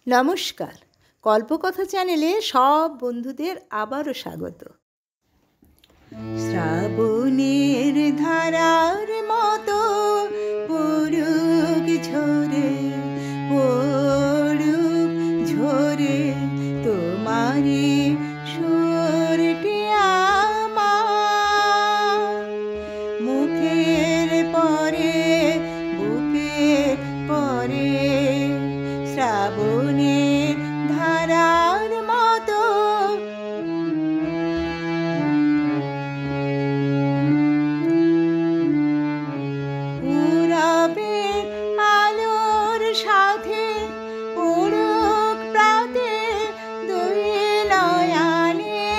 নমস্কার, কল্পকথা চ্যানেলে সব বন্ধুদের আবারও স্বাগত। শ্রাবণের ধারার মতো পড়ুক ঝরে, পড়ুক ঝরে তোমারি সুরটি আমার মুখের পরে, বুকের পরে। শ্রাবণের ধারার মতো উড়াবে আলোর সাথে, উড়ুক প্রাতে দুই নয়নে।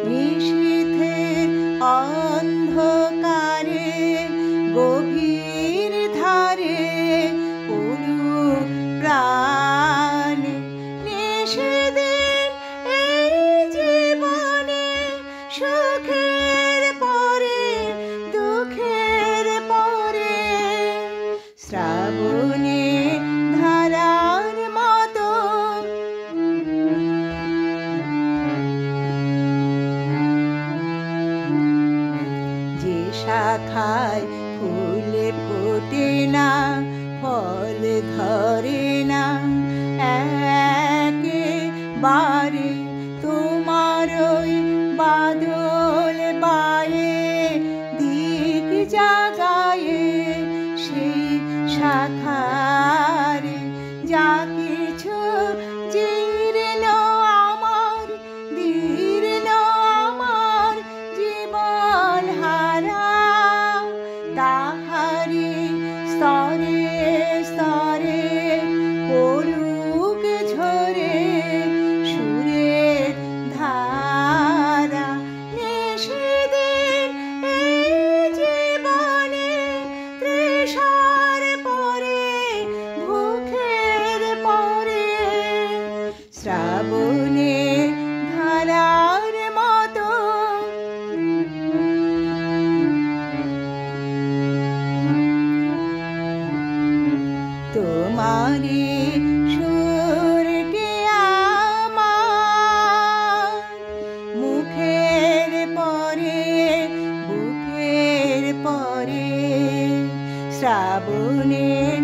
নিশীথের অন্ধকারে গভীর ধারে উড়ুক প্রাণে। নিষেদিন এই জীবনে সুখের পরে দুঃখের পরে। শ্রাবণের ধারার মতো যে শাখায় ফুলে ফোটে না, ফল ধরে না একেবারে, তোমার ওই বাদল বায়ে দিক জাগায়ে। সেই শাখারে যা কিছু জীর্ণ আমার, দীর্ণ আমার জীবন হারা, তাহারি স্তরে স্তরে পড়ুক ঝরে সুরের ধারা। নিষেদিন এই জীবনে তৃষার পরে ভুখের পরে। শ্রাবণের ধারার মতো তোমারি সুরটি আমার মুখের পরে, বুকের পরে। শ্রাবণের